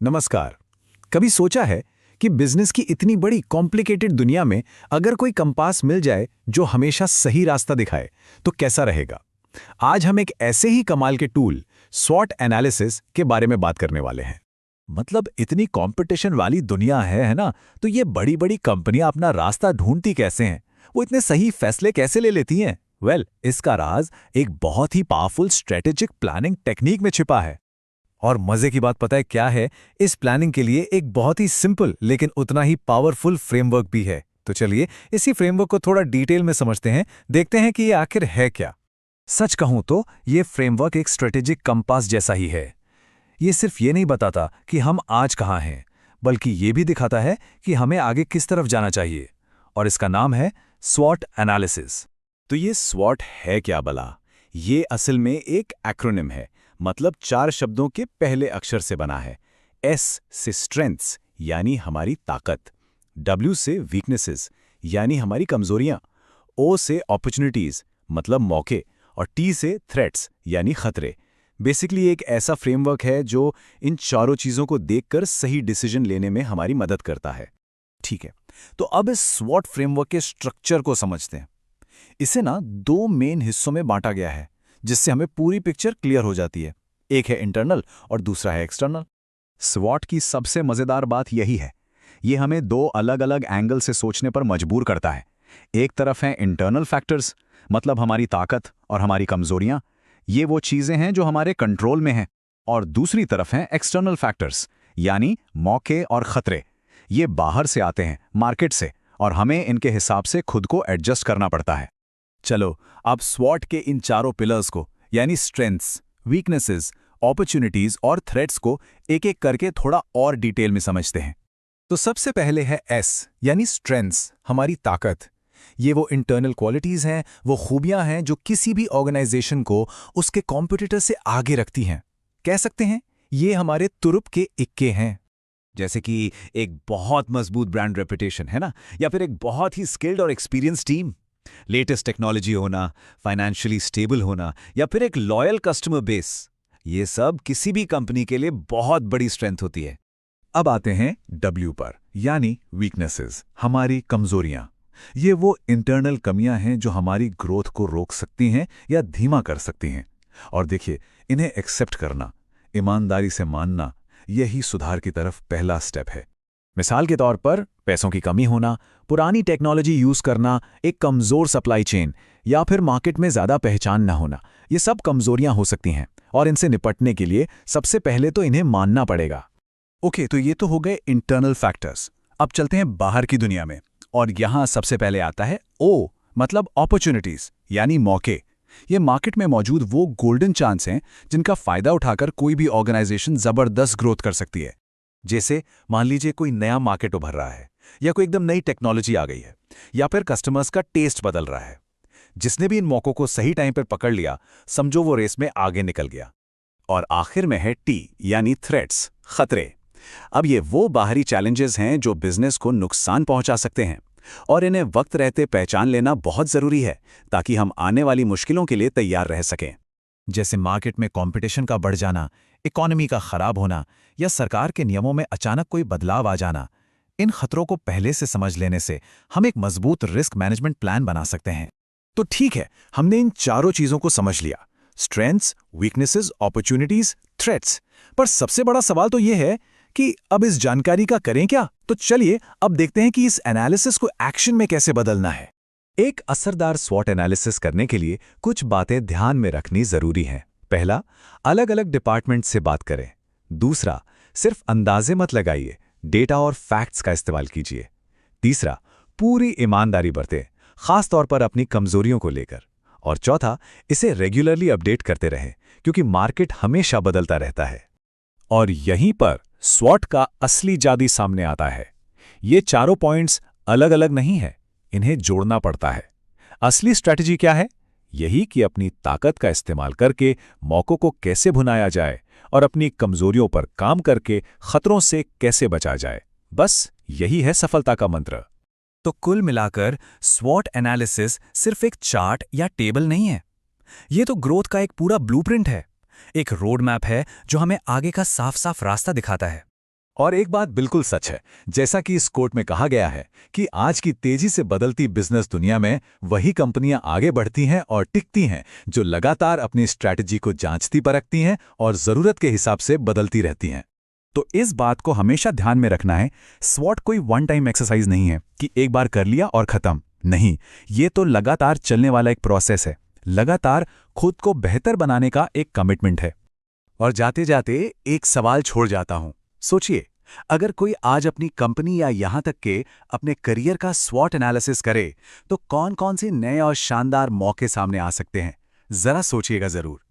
नमस्कार। कभी सोचा है कि बिजनेस की इतनी बड़ी कॉम्प्लिकेटेड दुनिया में अगर कोई कंपास मिल जाए जो हमेशा सही रास्ता दिखाए तो कैसा रहेगा? आज हम एक ऐसे ही कमाल के टूल स्वॉट एनालिसिस के बारे में बात करने वाले हैं। मतलब इतनी कंपटीशन वाली दुनिया है ना? तो ये बड़ी बड़ी कंपनियां अपना रास्ता ढूंढती कैसे हैं? वो इतने सही फैसले कैसे ले लेती हैं? इसका राज एक बहुत ही पावरफुल स्ट्रेटेजिक प्लानिंग टेक्निक में छिपा है। और मजे की बात पता है क्या है? इस प्लानिंग के लिए एक बहुत ही सिंपल लेकिन उतना ही पावरफुल फ्रेमवर्क भी है। तो चलिए इसी फ्रेमवर्क को थोड़ा डिटेल में समझते हैं, देखते हैं कि ये आखिर है क्या। सच कहूं तो ये फ्रेमवर्क एक स्ट्रेटेजिक कंपास जैसा ही है। ये सिर्फ ये नहीं बताता कि हम आज कहाँ हैं, बल्कि ये भी दिखाता है कि हमें आगे किस तरफ जाना चाहिए। और इसका नाम है स्वॉट एनालिसिस। तो ये स्वॉट है क्या भला? ये असल में एक एक्रोनिम है, मतलब 4 शब्दों के पहले अक्षर से बना है। एस से स्ट्रेंथ्स यानी हमारी ताकत, डब्ल्यू से वीकनेसेस यानी हमारी कमजोरियां, ओ से अपॉर्चुनिटीज मतलब मौके, और टी से थ्रेट्स यानी खतरे। बेसिकली एक ऐसा फ्रेमवर्क है जो इन चारों चीजों को देखकर सही डिसीजन लेने में हमारी मदद करता है। ठीक है, तो अब इस स्वॉट फ्रेमवर्क के स्ट्रक्चर को समझते हैं। इसे ना 2 मेन हिस्सों में बांटा गया है, जिससे हमें पूरी पिक्चर क्लियर हो जाती है। एक है इंटरनल और दूसरा है एक्सटर्नल। स्वॉट की सबसे मजेदार बात यही है, ये हमें 2 अलग अलग एंगल से सोचने पर मजबूर करता है। एक तरफ है इंटरनल फैक्टर्स, मतलब हमारी ताकत और हमारी कमजोरियां, ये वो चीजें हैं जो हमारे कंट्रोल में हैं। और दूसरी तरफ हैं एक्सटर्नल फैक्टर्स, यानी मौके और खतरे। ये बाहर से आते हैं, मार्केट से, और हमें इनके हिसाब से खुद को एडजस्ट करना पड़ता है। चलो अब स्वॉट के इन चारों पिलर्स को, यानी स्ट्रेंथ्स, वीकनेसेस, अपॉर्चुनिटीज और थ्रेट्स को एक एक करके थोड़ा और डिटेल में समझते हैं। तो सबसे पहले है एस, यानी स्ट्रेंथ्स, हमारी ताकत। ये वो इंटरनल क्वालिटीज हैं, वो खूबियां हैं जो किसी भी ऑर्गेनाइजेशन को उसके कॉम्पिटिटर से आगे रखती हैं। कह सकते हैं ये हमारे तुरुप के इक्के हैं। जैसे कि एक बहुत मजबूत ब्रांड रेपुटेशन है ना, या फिर एक बहुत ही स्किल्ड और एक्सपीरियंस टीम, लेटेस्ट टेक्नोलॉजी होना, फाइनेंशियली स्टेबल होना, या फिर एक लॉयल कस्टमर बेस। ये सब किसी भी कंपनी के लिए बहुत बड़ी स्ट्रेंथ होती है। अब आते हैं डब्ल्यू पर, यानी वीकनेसेस, हमारी कमजोरियां। ये वो इंटरनल कमियां हैं जो हमारी ग्रोथ को रोक सकती हैं या धीमा कर सकती हैं। और देखिए, इन्हें एक्सेप्ट करना, ईमानदारी से मानना, यही सुधार की तरफ पहला स्टेप है। मिसाल के तौर पर पैसों की कमी होना, पुरानी टेक्नोलॉजी यूज करना, एक कमजोर सप्लाई चेन, या फिर मार्केट में ज्यादा पहचान न होना, ये सब कमजोरियां हो सकती हैं। और इनसे निपटने के लिए सबसे पहले तो इन्हें मानना पड़ेगा। ओके, तो ये तो हो गए इंटरनल फैक्टर्स। अब चलते हैं बाहर की दुनिया में, और यहां सबसे पहले आता है ओ, मतलब अपॉर्चुनिटीज, यानी मौके। ये मार्केट में मौजूद वो गोल्डन चांस हैं जिनका फायदा उठाकर कोई भी ऑर्गेनाइजेशन जबरदस्त ग्रोथ कर सकती है। जैसे मान लीजिए कोई नया मार्केट उभर रहा है, या कोई एकदम नई टेक्नोलॉजी आ गई है, या फिर कस्टमर्स का टेस्ट बदल रहा है। जिसने भी इन मौकों को सही टाइम पर पकड़ लिया, समझो वो रेस में आगे निकल गया। और आखिर में है टी, यानी थ्रेट्स, खतरे। अब ये वो बाहरी चैलेंजेस हैं जो बिजनेस को नुकसान पहुंचा सकते हैं, और इन्हें वक्त रहते पहचान लेना बहुत जरूरी है ताकि हम आने वाली मुश्किलों के लिए तैयार रह सकें। जैसे मार्केट में कंपटीशन का बढ़ जाना, इकोनॉमी का खराब होना, या सरकार के नियमों में अचानक कोई बदलाव आ जाना। इन खतरों को पहले से समझ लेने से हम एक मजबूत रिस्क मैनेजमेंट प्लान बना सकते हैं। तो ठीक है, हमने इन चारों चीजों को समझ लिया, स्ट्रेंथ्स, वीकनेसेस, अपॉर्चुनिटीज, थ्रेट्स। पर सबसे बड़ा सवाल तो यह है कि अब इस जानकारी का करें क्या? तो चलिए अब देखते हैं कि इस एनालिसिस को एक्शन में कैसे बदलना है। एक असरदार स्वॉट एनालिसिस करने के लिए कुछ बातें ध्यान में रखनी जरूरी हैं। पहला, अलग अलग डिपार्टमेंट से बात करें। दूसरा, सिर्फ अंदाजे मत लगाइए, डेटा और फैक्ट्स का इस्तेमाल कीजिए। तीसरा, पूरी ईमानदारी बरतें, खास तौर पर अपनी कमजोरियों को लेकर। और चौथा, इसे रेगुलरली अपडेट करते रहें, क्योंकि मार्केट हमेशा बदलता रहता है। और यहीं पर स्वॉट का असली जादू सामने आता है। ये चारों पॉइंट्स अलग अलग नहीं है, इन्हें जोड़ना पड़ता है। असली स्ट्रैटेजी क्या है? यही कि अपनी ताकत का इस्तेमाल करके मौकों को कैसे भुनाया जाए, और अपनी कमजोरियों पर काम करके खतरों से कैसे बचा जाए। बस यही है सफलता का मंत्र। तो कुल मिलाकर स्वॉट एनालिसिस सिर्फ एक चार्ट या टेबल नहीं है, ये तो ग्रोथ का एक पूरा ब्लूप्रिंट है, एक रोड मैप है जो हमें आगे का साफ साफ रास्ता दिखाता है। और एक बात बिल्कुल सच है, जैसा कि इस कोट में कहा गया है कि आज की तेजी से बदलती बिजनेस दुनिया में वही कंपनियां आगे बढ़ती हैं और टिकती हैं जो लगातार अपनी स्ट्रैटेजी को जांचती परखती हैं और जरूरत के हिसाब से बदलती रहती हैं। तो इस बात को हमेशा ध्यान में रखना है, स्वॉट कोई वन टाइम एक्सरसाइज नहीं है कि एक बार कर लिया और खत्म। नहीं, ये तो लगातार चलने वाला एक प्रोसेस है, लगातार खुद को बेहतर बनाने का एक कमिटमेंट है। और जाते जाते एक सवाल छोड़ जाता हूं। सोचिए, अगर कोई आज अपनी कंपनी या यहां तक के अपने करियर का स्वॉट एनालिसिस करे तो कौन कौन से नए और शानदार मौके सामने आ सकते हैं? जरा सोचिएगा जरूर।